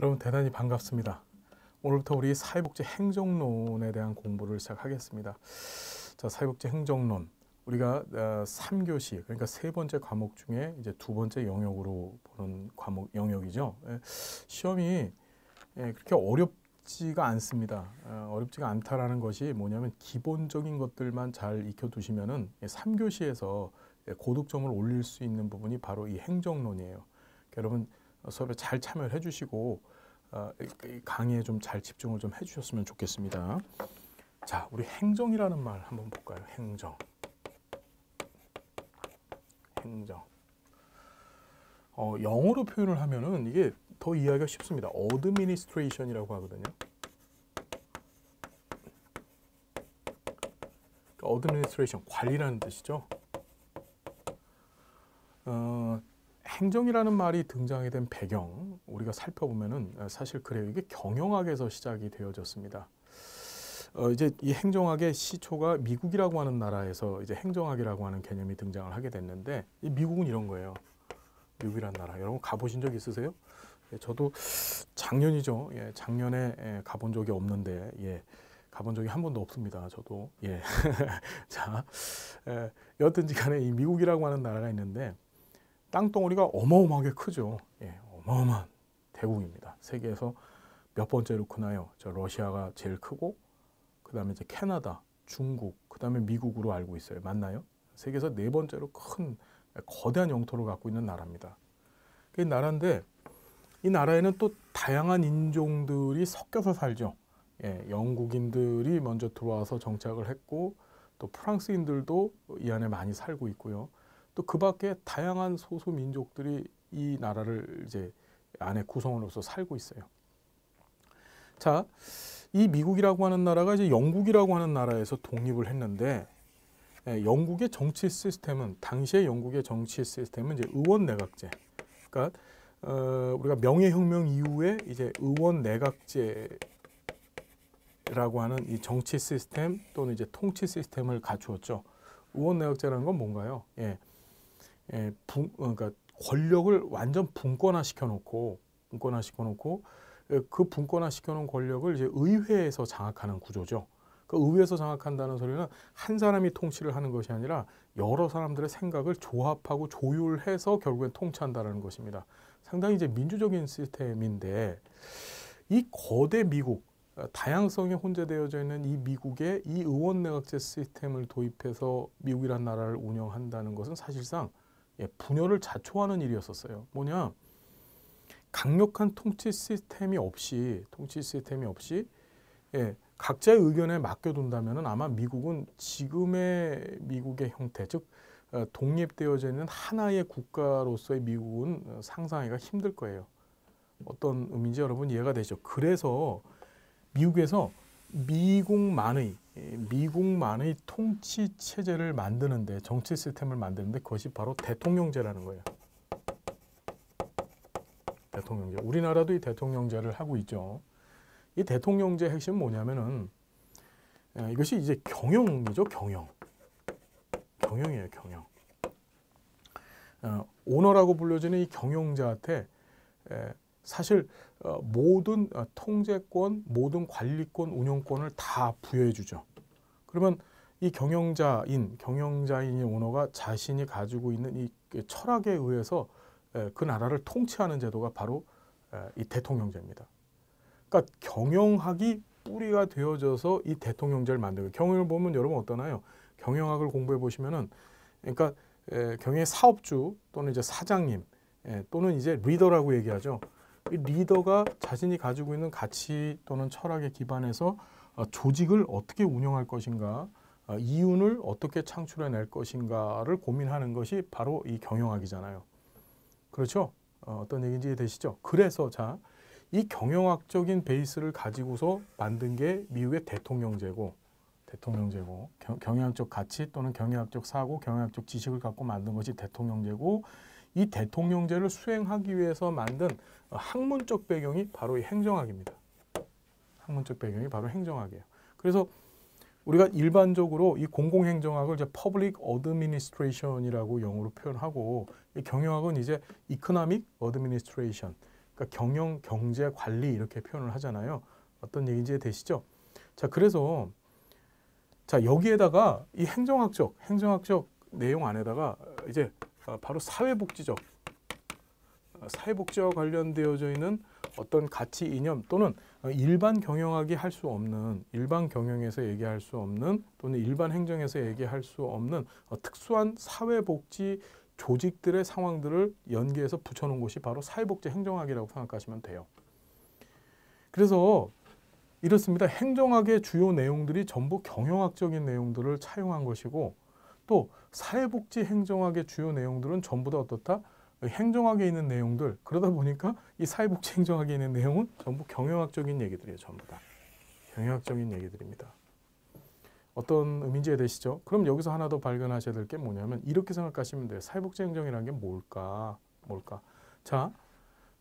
여러분 대단히 반갑습니다. 오늘부터 우리 사회복지 행정론에 대한 공부를 시작하겠습니다. 자, 사회복지 행정론 우리가 3교시 그러니까 세 번째 과목 중에 이제 두 번째 영역으로 보는 과목 영역이죠. 시험이 그렇게 어렵지가 않습니다. 어렵지가 않다라는 것이 뭐냐면 기본적인 것들만 잘 익혀두시면은 3교시에서 고득점을 올릴 수 있는 부분이 바로 이 행정론이에요. 그러니까 여러분 수업에 잘 참여를 해주시고 강의에 좀 잘 집중을 좀 해주셨으면 좋겠습니다. 자, 우리 행정이라는 말 한번 볼까요? 행정. 영어로 표현을 하면은 이게 더 이해하기가 쉽습니다. administration이라고 하거든요. administration, 관리라는 뜻이죠. 행정이라는 말이 등장하게 된 배경 우리가 살펴보면은 사실 그래요. 이게 경영학에서 시작이 되어졌습니다. 이제 이 행정학의 시초가 미국이라고 하는 나라에서 이제 행정학이라고 하는 개념이 등장을 하게 됐는데 이 미국은 이런 거예요. 미국이라는 나라. 여러분 가보신 적 있으세요? 저도 작년이죠. 작년에 가본 적이 없는데 가본 적이 한 번도 없습니다. 저도 자, 여하튼지 간에 이 미국이라고 하는 나라가 있는데 땅덩어리가 어마어마하게 크죠. 어마어마한 대국입니다. 세계에서 몇 번째로 크나요? 저 러시아가 제일 크고 그 다음에 이제 캐나다, 중국, 그 다음에 미국으로 알고 있어요. 맞나요? 세계에서 네 번째로 큰 거대한 영토를 갖고 있는 나라입니다. 그 나라인데 이 나라에는 또 다양한 인종들이 섞여서 살죠. 영국인들이 먼저 들어와서 정착을 했고 또 프랑스인들도 이 안에 많이 살고 있고요. 또 그 밖에 다양한 소수 민족들이 이 나라를 이제 안에 구성원으로서 살고 있어요. 자, 이 미국이라고 하는 나라가 이제 영국이라고 하는 나라에서 독립을 했는데 영국의 정치 시스템은 당시의 영국의 정치 시스템은 이제 의원 내각제. 그러니까 우리가 명예혁명 이후에 이제 의원 내각제라고 하는 이 정치 시스템 또는 이제 통치 시스템을 갖추었죠. 의원 내각제라는 건 뭔가요? 그러니까 권력을 완전 분권화시켜 놓고 그 분권화시켜 놓은 권력을 이제 의회에서 장악하는 구조죠. 그 의회에서 장악한다는 소리는 한 사람이 통치를 하는 것이 아니라 여러 사람들의 생각을 조합하고 조율해서 결국엔 통치한다는 것입니다. 상당히 이제 민주적인 시스템인데 이 거대 미국, 다양성이 혼재되어져 있는 이 미국의 이 의원 내각제 시스템을 도입해서 미국이라는 나라를 운영한다는 것은 사실상 분열을 자초하는 일이었었어요. 뭐냐? 강력한 통치 시스템이 없이 각자의 의견에 맡겨둔다면 아마 미국은 지금의 미국의 형태, 즉 독립되어져 있는 하나의 국가로서의 미국은 상상하기가 힘들 거예요. 어떤 의미인지 여러분 이해가 되죠? 그래서 미국에서 미국만의 통치 체제를 만드는데, 정치 시스템을 만드는데 그것이 바로 대통령제라는 거예요. 대통령제. 우리나라도 이 대통령제를 하고 있죠. 이 대통령제 핵심은 뭐냐면은 이것이 이제 경영이죠. 경영이에요. 경영. 오너라고 불려지는 이 경영자한테 사실 모든 통제권, 모든 관리권, 운영권을 다 부여해 주죠. 그러면 이 경영자인이 오너가 자신이 가지고 있는 이 철학에 의해서 그 나라를 통치하는 제도가 바로 이 대통령제입니다. 그러니까 경영학이 뿌리가 되어져서 이 대통령제를 만들고, 경영을 보면 여러분 어떠나요? 경영학을 공부해 보시면은 그러니까 경영의 사업주 또는 이제 사장님 또는 이제 리더라고 얘기하죠. 이 리더가 자신이 가지고 있는 가치 또는 철학에 기반해서 조직을 어떻게 운영할 것인가, 이윤을 어떻게 창출해낼 것인가를 고민하는 것이 바로 이 경영학이잖아요. 그렇죠? 어떤 얘기인지 이해되시죠? 그래서 자, 이 경영학적인 베이스를 가지고서 만든 게 미국의 대통령제고 경영학적 가치 또는 경영학적 사고, 경영학적 지식을 갖고 만든 것이 대통령제고, 이 대통령제를 수행하기 위해서 만든 학문적 배경이 바로 이 행정학입니다. 학문적 배경이 바로 행정학이에요. 그래서 우리가 일반적으로 이 공공행정학을 이제 Public Administration이라고 영어로 표현하고, 이 경영학은 이제 Economic Administration, 그러니까 경영, 경제, 관리 이렇게 표현을 하잖아요. 어떤 얘기인지 되시죠? 자, 그래서 자, 여기에다가 이 행정학적 내용 안에다가 이제 바로 사회복지와 관련되어져 있는 어떤 가치 이념 또는 일반 경영학이 할 수 없는, 일반 경영에서 얘기할 수 없는 또는 일반 행정에서 얘기할 수 없는 특수한 사회복지 조직들의 상황들을 연계해서 붙여놓은 것이 바로 사회복지 행정학이라고 생각하시면 돼요. 그래서 이렇습니다. 행정학의 주요 내용들이 전부 경영학적인 내용들을 차용한 것이고 또 사회복지 행정학의 주요 내용들은 전부 다 어떻다? 행정학에 있는 내용들. 그러다 보니까 이 사회복지 행정학에 있는 내용은 전부 경영학적인 얘기들이에요. 전부 다. 경영학적인 얘기들입니다. 어떤 의미인지 이해되시죠? 그럼 여기서 하나 더 발견하셔야 될 게 뭐냐면 이렇게 생각하시면 돼요. 사회복지 행정이라는 게 뭘까? 자,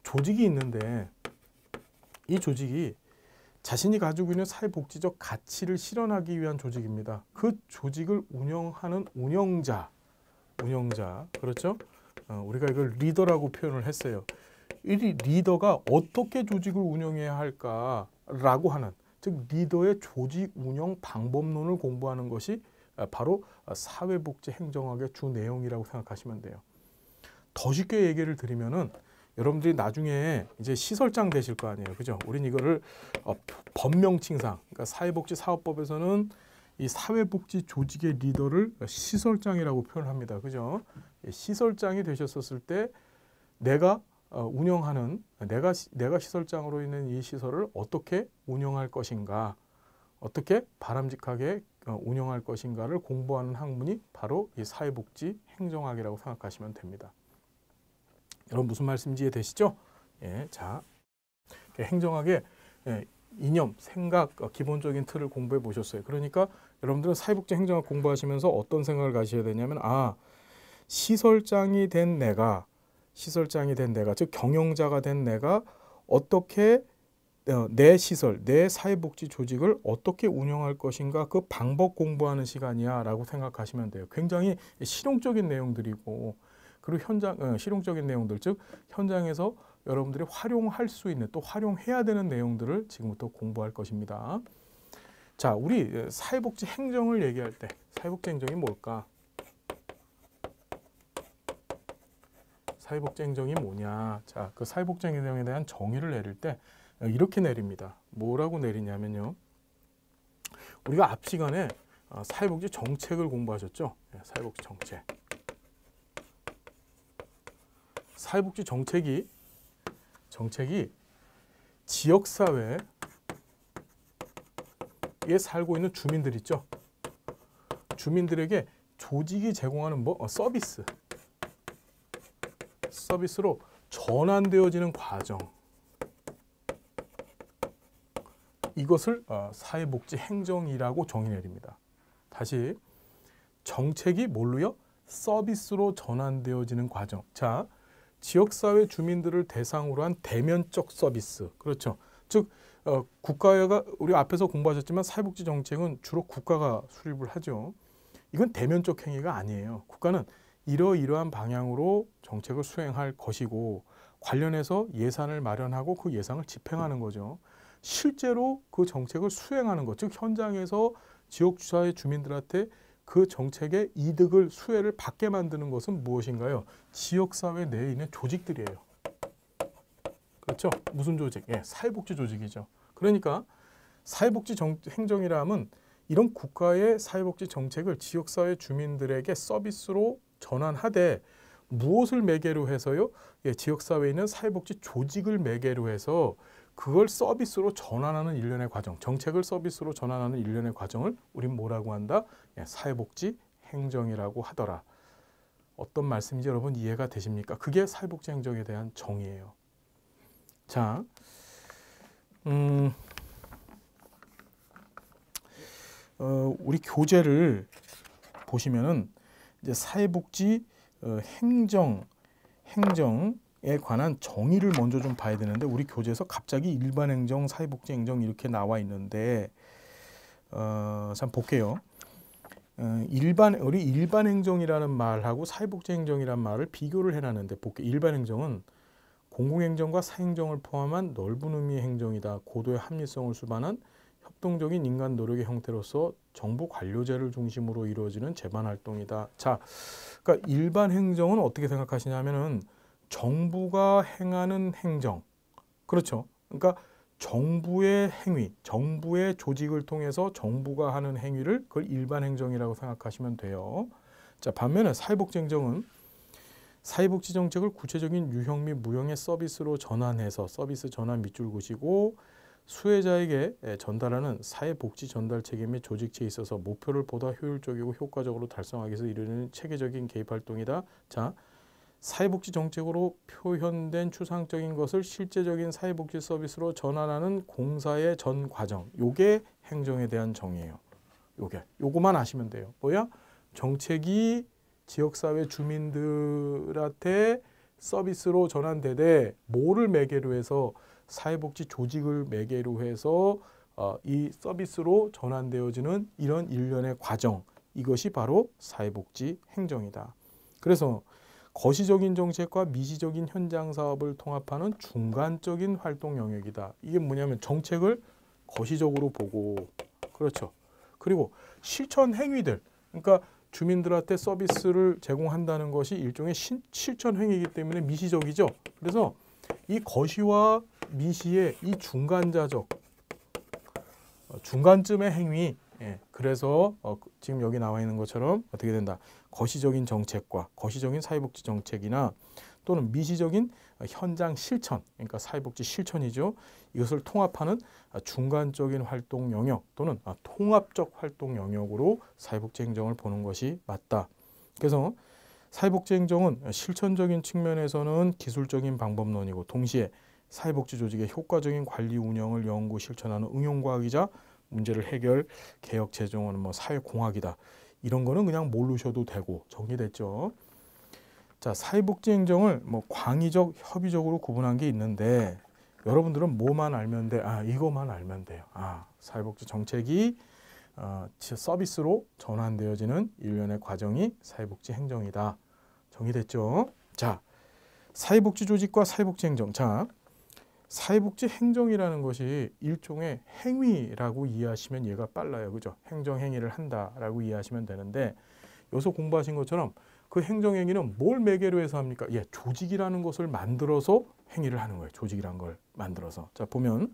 조직이 있는데 이 조직이 자신이 가지고 있는 사회복지적 가치를 실현하기 위한 조직입니다. 그 조직을 운영하는 운영자, 그렇죠? 우리가 이걸 리더라고 표현을 했어요. 이 리더가 어떻게 조직을 운영해야 할까라고 하는, 즉 리더의 조직 운영 방법론을 공부하는 것이 바로 사회복지 행정학의 주 내용이라고 생각하시면 돼요. 더 쉽게 얘기를 드리면은 여러분들이 나중에 이제 시설장 되실 거 아니에요, 그죠? 우린 이거를 법명칭상, 그러니까 사회복지 사업법에서는 이 사회복지 조직의 리더를 시설장이라고 표현합니다, 그죠? 시설장이 되셨었을 때 내가 운영하는, 내가 시설장으로 있는 이 시설을 어떻게 운영할 것인가, 어떻게 바람직하게 운영할 것인가를 공부하는 학문이 바로 이 사회복지 행정학이라고 생각하시면 됩니다. 여러분 무슨 말씀인지 이해되시죠? 예, 자, 행정학의 이념, 생각, 기본적인 틀을 공부해 보셨어요. 그러니까 여러분들은 사회복지 행정학 공부하시면서 어떤 생각을 가셔야 되냐면 시설장이 된 내가, 즉 경영자가 된 내가 어떻게 내 시설, 내 사회복지 조직을 어떻게 운영할 것인가 그 방법 공부하는 시간이야 라고 생각하시면 돼요. 굉장히 실용적인 내용들이고 그리고 실용적인 내용들, 즉 현장에서 여러분들이 활용할 수 있는 또 활용해야 되는 내용들을 지금부터 공부할 것입니다. 자, 우리 사회복지 행정을 얘기할 때 사회복지 행정이 뭘까? 사회복지 행정이 뭐냐? 자, 그 사회복지 행정에 대한 정의를 내릴 때 이렇게 내립니다. 뭐라고 내리냐면요. 우리가 앞 시간에 사회복지 정책을 공부하셨죠? 사회복지 정책. 사회복지 정책이 지역사회에 살고 있는 주민들 있죠. 주민들에게 조직이 제공하는 서비스로 전환되어지는 과정. 이것을 사회복지 행정이라고 정의 내립니다. 다시 정책이 뭘로요? 서비스로 전환되어지는 과정. 자, 지역사회 주민들을 대상으로 한 대면적 서비스. 그렇죠. 즉 국가가 우리 앞에서 공부하셨지만 사회복지 정책은 주로 국가가 수립을 하죠. 이건 대면적 행위가 아니에요. 국가는 이러이러한 방향으로 정책을 수행할 것이고 관련해서 예산을 마련하고 그 예산을 집행하는 거죠. 실제로 그 정책을 수행하는 것, 즉 현장에서 지역사회 주민들한테 그 정책의 이득을 수혜를 받게 만드는 것은 무엇인가요? 지역사회 내에 있는 조직들이에요. 그렇죠? 무슨 조직? 사회복지 조직이죠. 그러니까 사회복지 행정이라면 이런 국가의 사회복지 정책을 지역사회 주민들에게 서비스로 전환하되 무엇을 매개로 해서요? 지역사회에 있는 사회복지 조직을 매개로 해서 그걸 서비스로 전환하는 일련의 과정, 정책을 서비스로 전환하는 일련의 과정을 우린 뭐라고 한다? 사회복지 행정이라고 하더라. 어떤 말씀인지 여러분 이해가 되십니까? 그게 사회복지 행정에 대한 정의예요. 자, 우리 교재를 보시면은 이제 사회복지 행정에 관한 정의를 먼저 좀 봐야 되는데 우리 교재에서 갑자기 일반행정, 사회복지행정 이렇게 나와 있는데 참 볼게요. 우리 일반행정이라는 말하고 사회복지행정이라는 말을 비교를 해놨는데 볼게요. 일반행정은 공공행정과 사행정을 포함한 넓은 의미의 행정이다. 고도의 합리성을 수반한 협동적인 인간 노력의 형태로서 정부 관료제를 중심으로 이루어지는 재반 활동이다. 자, 그러니까 일반 행정은 어떻게 생각하시냐면은 정부가 행하는 행정, 그렇죠. 그러니까 정부의 행위, 정부의 조직을 통해서 정부가 하는 행위를 그걸 일반 행정이라고 생각하시면 돼요. 자, 반면에 사회복지행정은 사회복지 정책을 구체적인 유형 및 무형의 서비스로 전환해서 서비스 전환 밑줄 그시고 수혜자에게 전달하는 사회복지 전달 체계 및 조직체에 있어서 목표를 보다 효율적이고 효과적으로 달성하기 위해서 이루는 체계적인 개입 활동이다. 자, 사회복지 정책으로 표현된 추상적인 것을 실제적인 사회복지 서비스로 전환하는 공사의 전 과정. 요게 행정에 대한 정의예요. 요거만 아시면 돼요. 뭐야? 정책이 지역사회 주민들한테 서비스로 전환되되 뭐를 매개로 해서 사회복지 조직을 매개로 해서 이 서비스로 전환되어지는 이런 일련의 과정, 이것이 바로 사회복지 행정이다. 그래서 거시적인 정책과 미시적인 현장 사업을 통합하는 중간적인 활동 영역이다. 이게 뭐냐면 정책을 거시적으로 보고, 그렇죠. 그리고 실천 행위들, 그러니까 주민들한테 서비스를 제공한다는 것이 일종의 실천 행위이기 때문에 미시적이죠. 그래서 이 거시와 미시의 이 중간쯤의 행위, 그래서 지금 여기 나와 있는 것처럼 어떻게 된다. 거시적인 정책과 거시적인 사회복지 정책이나 또는 미시적인 현장 실천, 그러니까 사회복지 실천이죠. 이것을 통합하는 중간적인 활동 영역 또는 통합적 활동 영역으로 사회복지 행정을 보는 것이 맞다. 그래서 사회복지 행정은 실천적인 측면에서는 기술적인 방법론이고 동시에 사회복지 조직의 효과적인 관리 운영을 연구 실천하는 응용과학이자 문제를 해결, 개혁, 재정은 사회공학이다. 이런 거는 그냥 모르셔도 되고 정리됐죠. 자, 사회복지 행정을 광의적, 협의적으로 구분한 게 있는데 여러분들은 뭐만 알면 돼? 이거만 알면 돼요. 사회복지 정책이 서비스로 전환되어지는 일련의 과정이 사회복지 행정이다. 정리됐죠? 자, 사회복지 조직과 사회복지 행정. 자, 사회복지 행정이라는 것이 일종의 행위라고 이해하시면 얘가 빨라요. 그죠? 행정 행위를 한다라고 이해하시면 되는데 여기서 공부하신 것처럼 그 행정 행위는 뭘 매개로 해서 합니까? 조직이라는 것을 만들어서 행위를 하는 거예요. 조직이라는 걸 만들어서. 자, 보면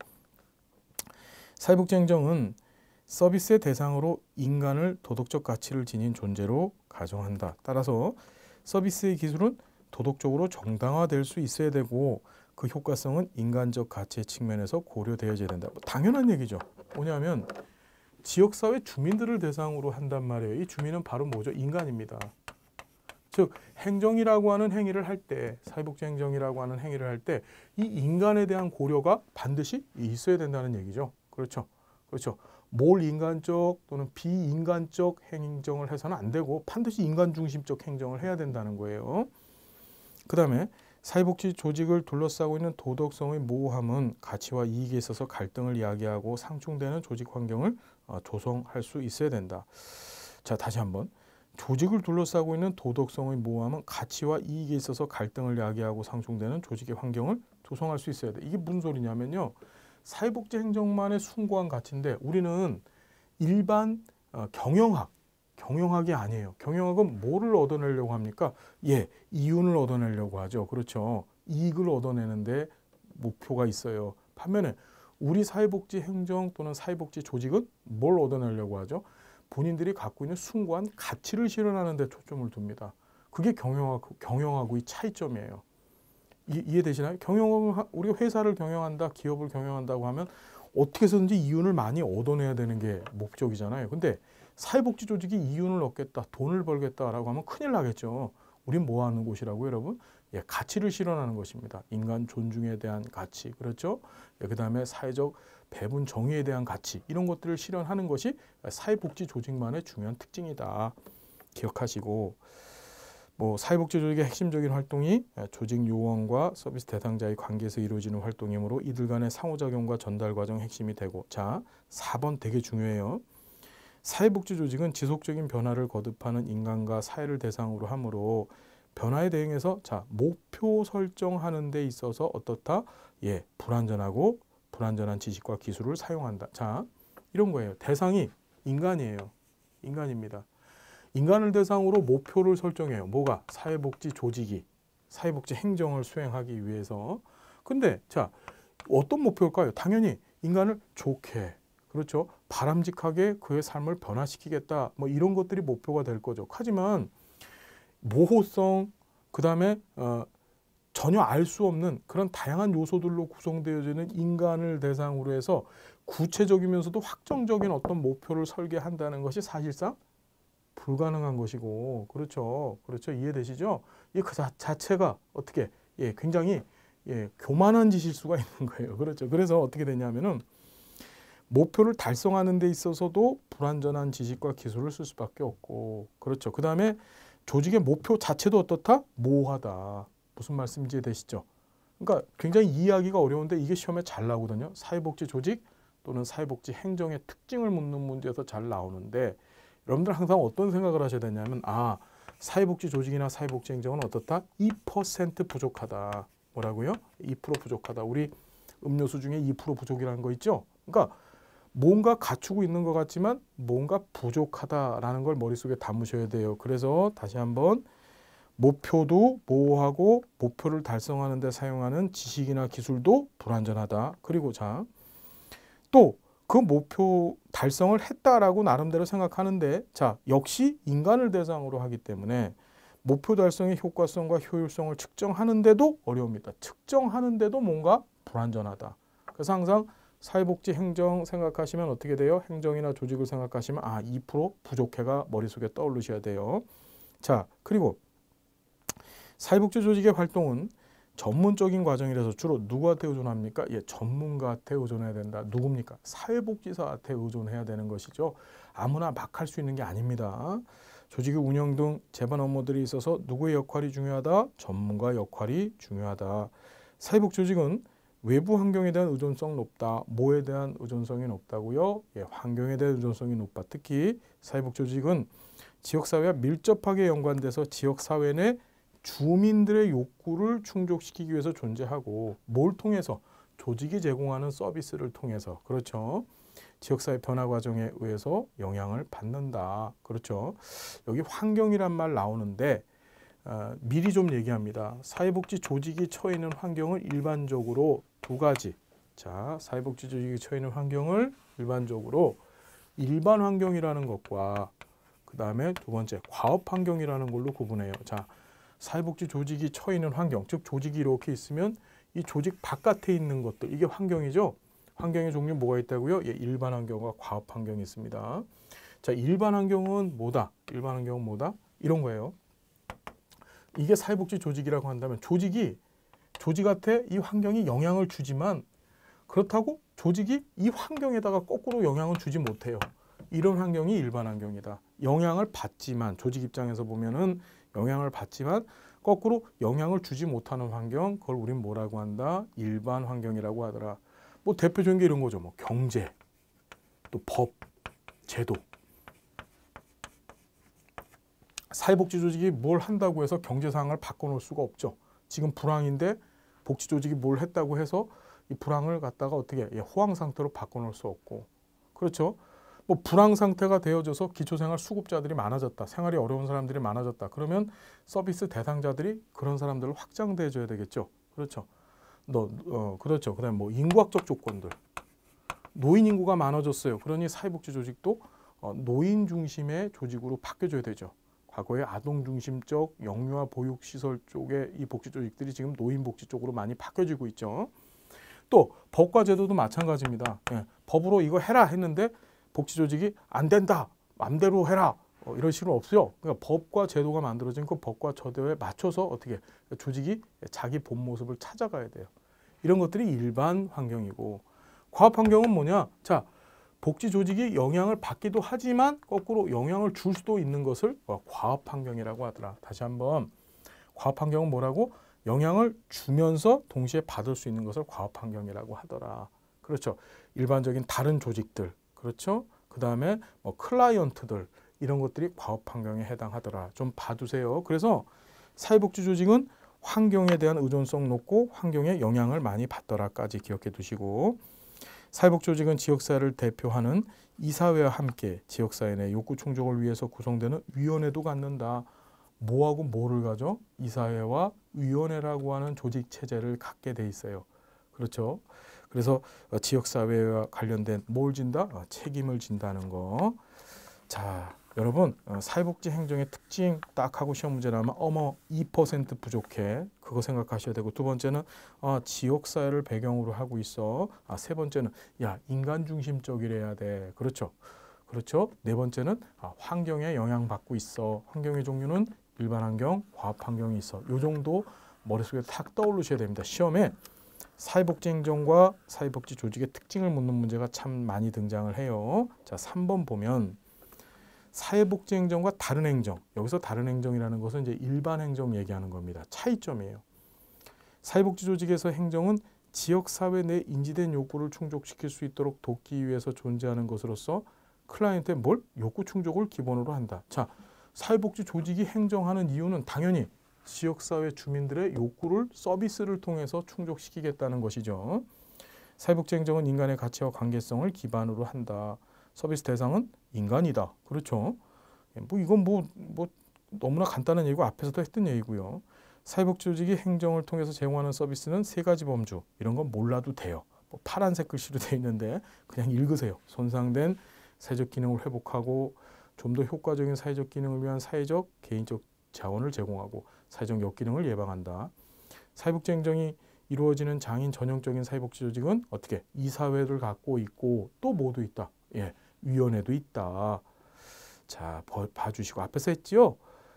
사회복지 행정은 서비스의 대상으로 인간을 도덕적 가치를 지닌 존재로 가정한다. 따라서 서비스의 기술은 도덕적으로 정당화될 수 있어야 되고 그 효과성은 인간적 가치의 측면에서 고려되어야 된다. 당연한 얘기죠. 뭐냐면 지역사회 주민들을 대상으로 한단 말이에요. 이 주민은 바로 뭐죠? 인간입니다. 즉 행정이라고 하는 행위를 할 때, 사회복지 행정이라고 하는 행위를 할 때 이 인간에 대한 고려가 반드시 있어야 된다는 얘기죠. 그렇죠. 몰 인간적 또는 비인간적 행정을 해서는 안 되고 반드시 인간 중심적 행정을 해야 된다는 거예요. 그 다음에 사회복지 조직을 둘러싸고 있는 도덕성의 모호함은 가치와 이익에 있어서 갈등을 이야기하고 상충되는 조직 환경을 조성할 수 있어야 된다. 자, 다시 한번. 조직을 둘러싸고 있는 도덕성의 모호함은 가치와 이익에 있어서 갈등을 야기하고 상충되는 조직의 환경을 조성할 수 있어야 돼. 이게 무슨 소리냐면요. 사회복지 행정만의 숭고한 가치인데 우리는 일반 경영학이 아니에요. 경영학은 뭐를 얻어내려고 합니까? 이윤을 얻어내려고 하죠. 그렇죠. 이익을 얻어내는데 목표가 있어요. 반면에 우리 사회복지 행정 또는 사회복지 조직은 뭘 얻어내려고 하죠? 본인들이 갖고 있는 숭고한 가치를 실현하는 데 초점을 둡니다. 그게 경영하고의 차이점이에요. 이해되시나요? 우리가 회사를 경영한다, 기업을 경영한다고 하면 어떻게 해서든지 이윤을 많이 얻어내야 되는 게 목적이잖아요. 근데 사회복지 조직이 이윤을 얻겠다, 돈을 벌겠다라고 하면 큰일 나겠죠. 우린 뭐 하는 곳이라고요, 여러분? 가치를 실현하는 것입니다. 인간 존중에 대한 가치, 그렇죠? 그 다음에 사회적 배분 정의에 대한 가치, 이런 것들을 실현하는 것이 사회복지 조직만의 중요한 특징이다. 기억하시고, 사회복지 조직의 핵심적인 활동이 조직 요원과 서비스 대상자의 관계에서 이루어지는 활동이므로 이들 간의 상호작용과 전달 과정의 핵심이 되고, 자, 4번 되게 중요해요. 사회복지 조직은 지속적인 변화를 거듭하는 인간과 사회를 대상으로 하므로 변화에 대응해서 자, 목표 설정하는 데 있어서 어떻다? 예, 불완전한 지식과 기술을 사용한다. 자, 이런 거예요. 대상이 인간이에요. 인간입니다. 인간을 대상으로 목표를 설정해요. 뭐가? 사회복지 조직이 사회복지 행정을 수행하기 위해서. 근데 자, 어떤 목표일까요? 당연히 인간을 좋게, 그렇죠, 바람직하게 그의 삶을 변화시키겠다, 뭐 이런 것들이 목표가 될 거죠. 하지만 모호성, 그 다음에 전혀 알 수 없는 그런 다양한 요소들로 구성되어지는 인간을 대상으로 해서 구체적이면서도 확정적인 어떤 목표를 설계한다는 것이 사실상 불가능한 것이고, 그렇죠, 그렇죠, 이해되시죠? 이 그 자체가 어떻게, 예, 굉장히, 예, 교만한 짓일 수가 있는 거예요. 그렇죠. 그래서 어떻게 되냐면은 목표를 달성하는 데 있어서도 불완전한 지식과 기술을 쓸 수밖에 없고, 그렇죠. 그 다음에 조직의 목표 자체도 어떻다? 모호하다. 무슨 말씀인지 이해되시죠? 그러니까 굉장히 이해하기가 어려운데 이게 시험에 잘 나오거든요. 사회복지 조직 또는 사회복지 행정의 특징을 묻는 문제에서 잘 나오는데, 여러분들 항상 어떤 생각을 하셔야 되냐면, 아, 사회복지 조직이나 사회복지 행정은 어떻다? 2% 부족하다. 뭐라고요? 2% 부족하다. 우리 음료수 중에 2% 부족이라는 거 있죠? 그러니까 뭔가 갖추고 있는 것 같지만 뭔가 부족하다라는 걸 머릿속에 담으셔야 돼요. 그래서 다시 한번, 목표도 모호하고 목표를 달성하는 데 사용하는 지식이나 기술도 불완전하다. 그리고 자, 또 그 목표 달성을 했다라고 나름대로 생각하는데, 자, 역시 인간을 대상으로 하기 때문에 목표 달성의 효과성과 효율성을 측정하는데도 어려웁니다. 측정하는데도 뭔가 불완전하다. 그래서 항상 사회복지 행정 생각하시면 어떻게 돼요? 행정이나 조직을 생각하시면 2% 부족해가 머릿속에 떠오르셔야 돼요. 자, 그리고 사회복지 조직의 활동은 전문적인 과정이라서 주로 누구한테 의존합니까? 예, 전문가한테 의존해야 된다. 누굽니까? 사회복지사한테 의존해야 되는 것이죠. 아무나 막 할 수 있는 게 아닙니다. 조직의 운영 등 제반 업무들이 있어서 누구의 역할이 중요하다? 전문가 역할이 중요하다. 사회복지 조직은 외부 환경에 대한 의존성 높다. 뭐에 대한 의존성이 높다고요? 예, 환경에 대한 의존성이 높아. 특히 사회복지 조직은 지역사회와 밀접하게 연관돼서 지역사회 내 주민들의 욕구를 충족시키기 위해서 존재하고, 뭘 통해서? 조직이 제공하는 서비스를 통해서, 그렇죠, 지역사회 변화 과정에 의해서 영향을 받는다. 그렇죠. 여기 환경이란 말 나오는데 미리 좀 얘기합니다. 사회복지 조직이 처해 있는 환경을 일반적으로 두 가지. 자, 사회복지 조직이 처해 있는 환경을 일반적으로 일반 환경이라는 것과 그 다음에 두 번째 과업 환경이라는 걸로 구분해요. 자, 사회복지 조직이 처해 있는 환경, 즉 조직이 이렇게 있으면 이 조직 바깥에 있는 것들, 이게 환경이죠. 환경의 종류 뭐가 있다고요? 예, 일반 환경과 과업 환경이 있습니다. 자, 일반 환경은 뭐다? 일반 환경은 뭐다? 이런 거예요. 이게 사회복지 조직이라고 한다면 조직한테 이 환경이 영향을 주지만, 그렇다고 조직이 이 환경에다가 거꾸로 영향을 주지 못해요. 이런 환경이 일반 환경이다. 영향을 받지만, 조직 입장에서 보면은 영향을 받지만 거꾸로 영향을 주지 못하는 환경, 그걸 우린 뭐라고 한다? 일반 환경이라고 하더라. 뭐 대표적인 게 이런 거죠. 뭐 경제, 또 법, 제도. 사회복지 조직이 뭘 한다고 해서 경제 상황을 바꿔놓을 수가 없죠. 지금 불황인데 복지 조직이 뭘 했다고 해서 이 불황을 갖다가 어떻게 호황 상태로 바꿔놓을 수 없고, 그렇죠. 뭐 불황 상태가 되어져서 기초생활 수급자들이 많아졌다. 생활이 어려운 사람들이 많아졌다. 그러면 서비스 대상자들이 그런 사람들을 확장돼 줘야 되겠죠. 그렇죠. 그렇죠. 그다음에 뭐 인구학적 조건들. 노인 인구가 많아졌어요. 그러니 사회복지 조직도 노인 중심의 조직으로 바뀌어줘야 되죠. 과거에 아동 중심적 영유아 보육 시설 쪽의 이 복지 조직들이 지금 노인 복지 쪽으로 많이 바뀌어지고 있죠. 또 법과 제도도 마찬가지입니다. 예, 법으로 이거 해라 했는데 복지 조직이 안 된다, 맘대로 해라, 이런 식으로 없어요. 그러니까 법과 제도가 만들어진 그 법과 제도에 맞춰서 어떻게 조직이 자기 본 모습을 찾아가야 돼요. 이런 것들이 일반 환경이고, 과업 환경은 뭐냐? 자, 복지 조직이 영향을 받기도 하지만 거꾸로 영향을 줄 수도 있는 것을 과업 환경이라고 하더라. 다시 한번, 과업 환경은 뭐라고? 영향을 주면서 동시에 받을 수 있는 것을 과업 환경이라고 하더라. 그렇죠. 일반적인 다른 조직들, 그렇죠. 그 다음에 뭐 클라이언트들, 이런 것들이 과업 환경에 해당하더라. 좀 봐두세요. 그래서 사회복지 조직은 환경에 대한 의존성 높고 환경에 영향을 많이 받더라까지 기억해 두시고, 사회복지 조직은 지역사회를 대표하는 이사회와 함께 지역사회 내 욕구 충족을 위해서 구성되는 위원회도 갖는다. 뭐하고 뭐를 가져? 이사회와 위원회라고 하는 조직 체제를 갖게 돼 있어요. 그렇죠? 그래서 지역사회와 관련된 뭘 진다? 책임을 진다는 거. 자, 여러분, 사회복지 행정의 특징 딱 하고 시험 문제 나오면 어머 2% 부족해. 그거 생각하셔야 되고, 두 번째는 지역사회를 배경으로 하고 있어. 세 번째는 야 인간 중심적이래야 돼. 그렇죠? 그렇죠? 네 번째는 환경에 영향받고 있어. 환경의 종류는 일반 환경, 과학 환경이 있어. 요 정도 머릿속에 탁 떠오르셔야 됩니다. 시험에 사회복지 행정과 사회복지 조직의 특징을 묻는 문제가 참 많이 등장을 해요. 자, 3번 보면 사회복지 행정과 다른 행정. 여기서 다른 행정이라는 것은 이제 일반 행정 얘기하는 겁니다. 차이점이에요. 사회복지 조직에서 행정은 지역사회 내 인지된 욕구를 충족시킬 수 있도록 돕기 위해서 존재하는 것으로서 클라이언트의 뭘? 욕구 충족을 기본으로 한다. 자, 사회복지 조직이 행정하는 이유는 당연히 지역사회 주민들의 욕구를 서비스를 통해서 충족시키겠다는 것이죠. 사회복지 행정은 인간의 가치와 관계성을 기반으로 한다. 서비스 대상은 인간이다. 그렇죠? 이건 너무나 간단한 얘기고 앞에서도 했던 얘기고요. 사회복지 조직이 행정을 통해서 제공하는 서비스는 세 가지 범주. 이런 건 몰라도 돼요. 파란색 글씨로 되어 있는데 그냥 읽으세요. 손상된 사회적 기능을 회복하고 좀 더 효과적인 사회적 기능을 위한 사회적, 개인적 자원을 제공하고 사회적 역기능을 예방한다. 사회복지 행정이 이루어지는 장인 전형적인 사회복지 조직은 어떻게? 이사회를 갖고 있고 또 뭐도 있다. 예, 위원회도 있다. 자, 봐주시고 앞에서 했지요.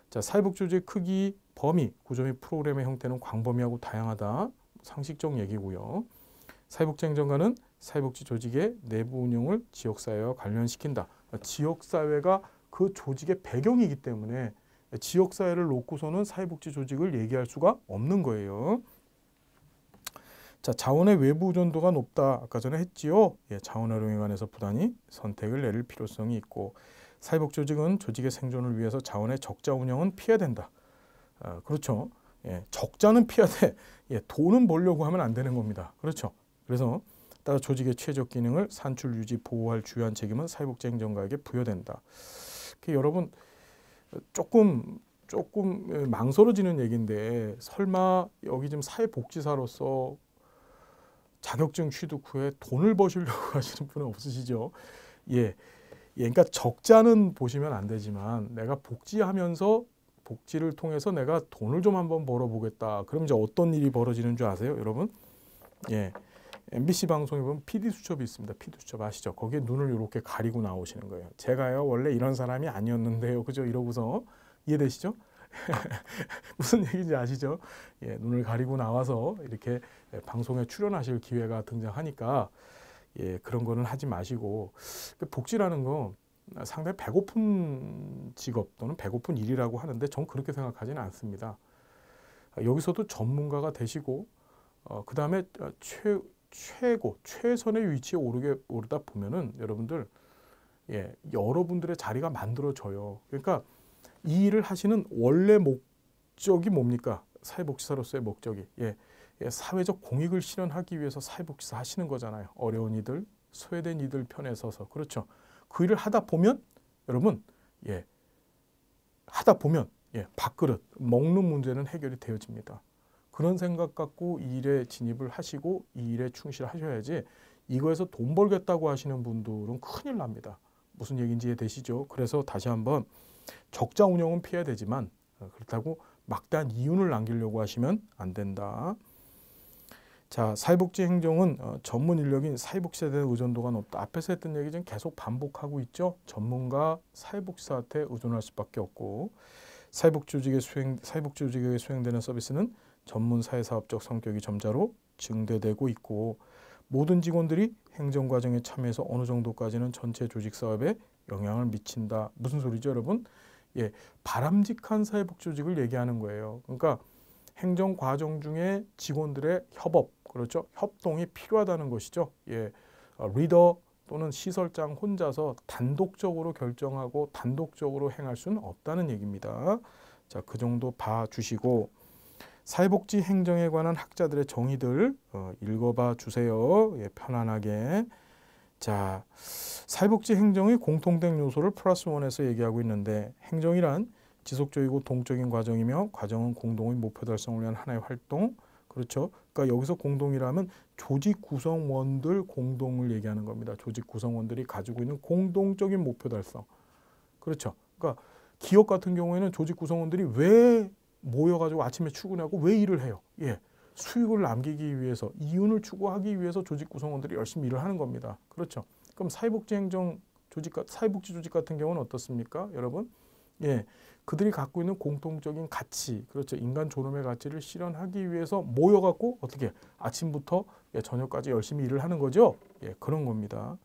자, 사회복지 조직의 크기, 범위, 구조 및 프로그램의 형태는 광범위하고 다양하다. 상식적 얘기고요. 사회복지 행정가는 사회복지 조직의 내부 운영을 지역사회와 관련시킨다. 지역사회가 그 조직의 배경이기 때문에 지역사회를 놓고서는 사회복지 조직을 얘기할 수가 없는 거예요. 자, 자원의 외부 의존도가 높다. 아까 전에 했지요. 예, 자원 활용에 관해서 부단히 선택을 내릴 필요성이 있고, 사회복지 조직은 조직의 생존을 위해서 자원의 적자 운영은 피해야 된다. 그렇죠. 예, 적자는 피해야 돼. 예, 돈은 벌려고 하면 안 되는 겁니다. 그렇죠. 그래서 따라 조직의 최적 기능을 산출, 유지, 보호할 주요한 책임은 사회복지 행정가에게 부여된다. 여러분 조금 망설여지는 얘기인데 설마 여기 지금 사회복지사로서 자격증 취득 후에 돈을 버시려고 하시는 분은 없으시죠? 예, 그러니까 적자는 보시면 안 되지만 내가 복지하면서 복지를 통해서 내가 돈을 좀 한번 벌어보겠다. 그럼 이제 어떤 일이 벌어지는 줄 아세요, 여러분? 예, MBC 방송에 보면 PD 수첩이 있습니다. PD 수첩 아시죠? 거기에 눈을 이렇게 가리고 나오시는 거예요. 제가요 원래 이런 사람이 아니었는데요, 그죠? 이러고서 이해되시죠? 무슨 얘기인지 아시죠? 예, 눈을 가리고 나와서 이렇게 방송에 출연하실 기회가 등장하니까 예, 그런 거는 하지 마시고, 복지라는 거 상당히 배고픈 직업 또는 배고픈 일이라고 하는데 전 그렇게 생각하지는 않습니다. 여기서도 전문가가 되시고 그 다음에 최선의 위치에 오르다 보면은 여러분들, 예, 여러분들의 자리가 만들어져요. 그러니까 이 일을 하시는 원래 목적이 뭡니까? 사회복지사로서의 목적이 사회적 공익을 실현하기 위해서 사회복지사 하시는 거잖아요. 어려운 이들, 소외된 이들 편에 서서. 그렇죠. 그 일을 하다 보면 여러분, 하다 보면 밥그릇, 먹는 문제는 해결이 되어집니다. 그런 생각 갖고 이 일에 진입을 하시고 이 일에 충실하셔야지, 이거에서 돈 벌겠다고 하시는 분들은 큰일 납니다. 무슨 얘기인지 이해되시죠? 그래서 다시 한번 적자 운영은 피해야 되지만 그렇다고 막대한 이윤을 남기려고 하시면 안 된다. 자, 사회복지 행정은 전문 인력인 사회복지사에 대한 의존도가 높다. 앞에서 했던 얘기 좀 계속 반복하고 있죠. 전문가 사회복지사한테 의존할 수밖에 없고, 사회복지 조직에 수행되는 서비스는 전문 사회사업적 성격이 점차로 증대되고 있고, 모든 직원들이 행정과정에 참여해서 어느 정도까지는 전체 조직 사업에 영향을 미친다. 무슨 소리죠, 여러분? 예, 바람직한 사회복지 조직을 얘기하는 거예요. 그러니까 행정과정 중에 직원들의 협업, 그렇죠? 협동이 필요하다는 것이죠. 예, 리더 또는 시설장 혼자서 단독적으로 결정하고 단독적으로 행할 수는 없다는 얘기입니다. 자, 그 정도 봐주시고 사회복지 행정에 관한 학자들의 정의들 읽어봐 주세요. 예, 편안하게. 자, 사회복지 행정의 공통된 요소를 플러스 원에서 얘기하고 있는데 행정이란 지속적이고 동적인 과정이며 과정은 공동의 목표 달성을 위한 하나의 활동. 그렇죠. 그러니까 여기서 공동이라면 조직 구성원들 공동을 얘기하는 겁니다. 조직 구성원들이 가지고 있는 공동적인 목표 달성. 그렇죠. 그러니까 기업 같은 경우에는 조직 구성원들이 왜 모여가지고 아침에 출근하고 왜 일을 해요? 예, 수익을 남기기 위해서, 이윤을 추구하기 위해서 조직 구성원들이 열심히 일을 하는 겁니다. 그렇죠. 그럼 사회복지 조직 같은 경우는 어떻습니까, 여러분? 예, 그들이 갖고 있는 공통적인 가치, 그렇죠. 인간 존엄의 가치를 실현하기 위해서 모여갖고 어떻게 아침부터 저녁까지 열심히 일을 하는 거죠. 예, 그런 겁니다.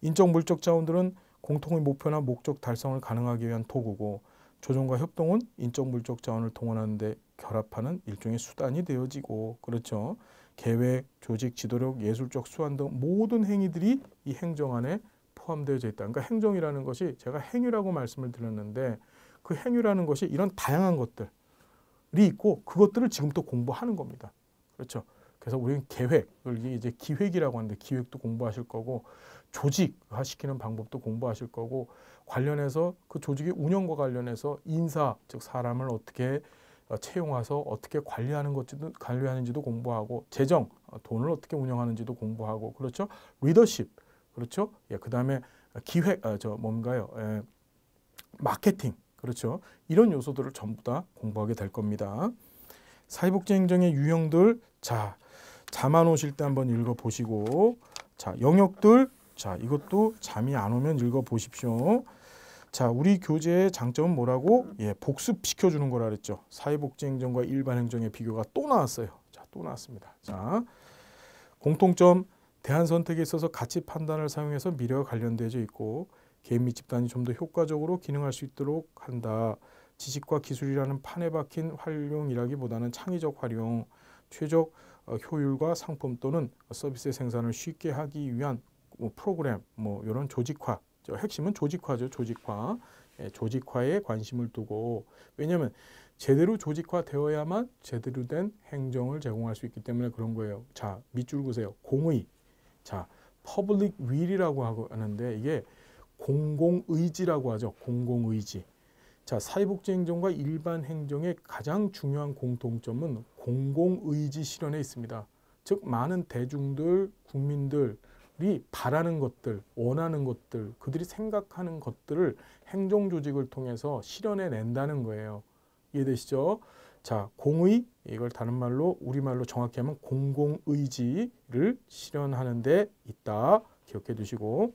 인적 물적 자원들은 공통의 목표나 목적 달성을 가능하기 위한 도구고 조정과 협동은 인적 물적 자원을 동원하는 데 결합하는 일종의 수단이 되어지고 그렇죠. 계획, 조직, 지도력, 예술적 수완 등 모든 행위들이 이 행정 안에 포함되어져 있다. 그러니까 행정이라는 것이 제가 행위라고 말씀을 드렸는데 그 행위라는 것이 이런 다양한 것들이 있고 그것들을 지금부터 공부하는 겁니다. 그렇죠. 그래서 우리는 계획을 이제 기획이라고 하는데 기획도 공부하실 거고 조직화시키는 방법도 공부하실 거고 관련해서 그 조직의 운영과 관련해서 인사, 즉 사람을 어떻게 채용해서 어떻게 관리하는지도 공부하고 재정, 돈을 어떻게 운영하는지도 공부하고 그렇죠. 리더십, 그렇죠. 예, 그다음에 기획, 마케팅, 그렇죠. 이런 요소들을 전부 다 공부하게 될 겁니다. 사회복지 행정의 유형들, 자, 잠 안 오실 때 한번 읽어보시고, 자, 영역들, 자, 이것도 잠이 안 오면 읽어보십시오. 자, 우리 교재의 장점은 뭐라고? 예, 복습시켜주는 거라 그랬죠. 사회복지 행정과 일반 행정의 비교가 또 나왔어요. 자, 또 나왔습니다. 자, 공통점, 대안 선택에 있어서 가치 판단을 사용해서 미래와 관련되어 있고 개인 및 집단이 좀 더 효과적으로 기능할 수 있도록 한다. 지식과 기술이라는 판에 박힌 활용이라기보다는 창의적 활용, 최적 효율과 상품 또는 서비스의 생산을 쉽게 하기 위한 프로그램, 이런 조직화, 핵심은 조직화죠. 조직화. 예, 조직화에 관심을 두고 왜냐하면 제대로 조직화되어야만 제대로 된 행정을 제공할 수 있기 때문에 그런 거예요. 자, 밑줄 그으세요. 공의. 자, 퍼블릭 윌이라고 하는데 이게 공공의지라고 하죠. 공공의지. 자, 사회복지 행정과 일반 행정의 가장 중요한 공통점은 공공의지 실현에 있습니다. 즉 많은 대중들, 국민들이 바라는 것들, 원하는 것들, 그들이 생각하는 것들을 행정조직을 통해서 실현해 낸다는 거예요. 이해되시죠? 자, 공의, 이걸 다른 말로 우리말로 정확히 하면 공공의지를 실현하는 데 있다. 기억해 두시고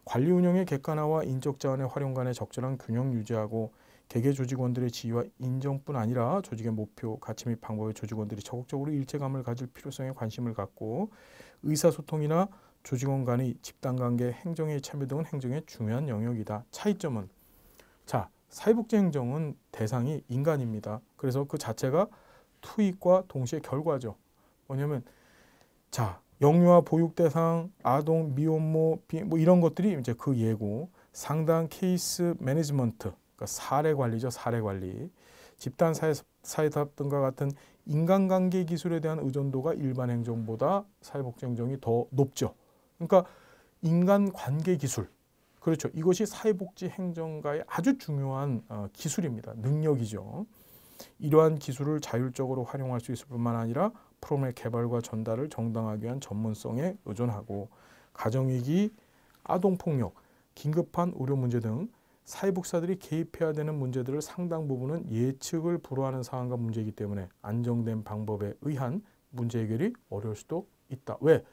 관리 운영의 객관화와 인적 자원의 활용 간의 적절한 균형 유지하고 개개 조직원들의 지위와 인정뿐 아니라 조직의 목표, 가치 및 방법에 조직원들이 적극적으로 일체감을 가질 필요성에 관심을 갖고 의사소통이나 조직원 간의 집단관계, 행정의 참여 등은 행정의 중요한 영역이다. 차이점은 자, 사회복지 행정은 대상이 인간입니다. 그래서 그 자체가 투입과 동시에 결과죠. 뭐냐면 자, 영유아 보육 대상, 아동, 미혼모, 이런 것들이 이제 그 예고, 상당 케이스 매니지먼트, 그러니까 사례 관리죠. 사례 관리. 집단 사회답 등과 같은 인간관계 기술에 대한 의존도가 일반 행정보다 사회복지 행정이 더 높죠. 그러니까 인간관계 기술. 그렇죠. 이것이 사회복지 행정가의 아주 중요한 기술입니다. 능력이죠. 이러한 기술을 자율적으로 활용할 수 있을 뿐만 아니라 프로그램의 개발과 전달을 정당하기 위한 전문성에 의존하고 가정위기, 아동폭력, 긴급한 의료 문제 등 사회복지사들이 개입해야 되는 문제들을 상당 부분은 예측을 불허하는 상황과 문제이기 때문에 안정된 방법에 의한 문제 해결이 어려울 수도 있다. 왜?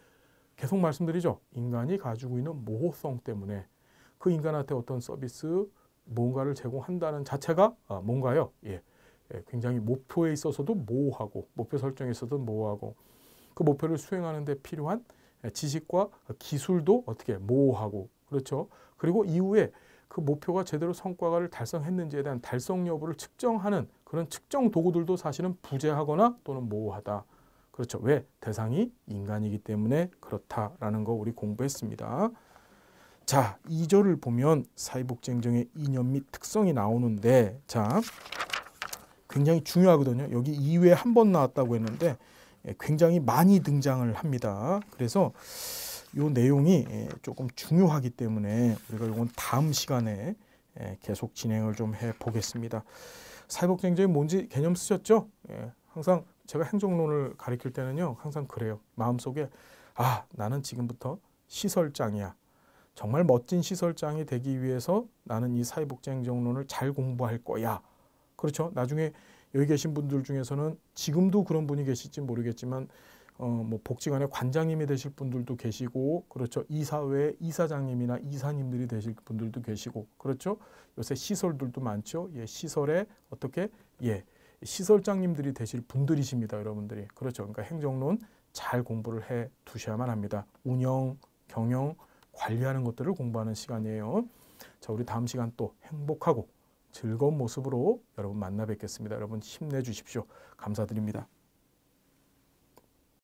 계속 말씀드리죠. 인간이 가지고 있는 모호성 때문에 그 인간한테 어떤 서비스, 뭔가를 제공한다는 자체가 뭔가요? 예, 굉장히 목표에 있어서도 모호하고 목표 설정에 있어서도 모호하고 그 목표를 수행하는 데 필요한 지식과 기술도 어떻게 모호하고 그렇죠. 그리고 이후에 그 목표가 제대로 성과를 달성했는지에 대한 달성 여부를 측정하는 그런 측정 도구들도 사실은 부재하거나 또는 모호하다. 그렇죠. 왜? 대상이 인간이기 때문에 그렇다라는 거 우리 공부했습니다. 자, 2절을 보면 사회복지 행정의 이념 및 특성이 나오는데 자, 굉장히 중요하거든요. 여기 2회 한 번 나왔다고 했는데 굉장히 많이 등장을 합니다. 그래서 이 내용이 조금 중요하기 때문에 우리가 이건 다음 시간에 계속 진행을 좀 해보겠습니다. 사회복지행정이 뭔지 개념 쓰셨죠? 항상 제가 행정론을 가르칠 때는요, 항상 그래요. 마음속에 나는 지금부터 시설장이야. 정말 멋진 시설장이 되기 위해서 나는 이 사회복지행정론을 잘 공부할 거야. 그렇죠? 나중에 여기 계신 분들 중에서는 지금도 그런 분이 계실지 모르겠지만 뭐 복지관의 관장님이 되실 분들도 계시고, 그렇죠? 이사회 이사장님이나 이사님들이 되실 분들도 계시고, 그렇죠? 요새 시설들도 많죠. 시설에 어떻게 시설장님들이 되실 분들이십니다, 여러분들이. 그렇죠? 그러니까 행정론 잘 공부를 해 두셔야만 합니다. 운영, 경영, 관리하는 것들을 공부하는 시간이에요. 자, 우리 다음 시간 또 행복하고 즐거운 모습으로 여러분 만나 뵙겠습니다. 여러분 힘내주십시오. 감사드립니다.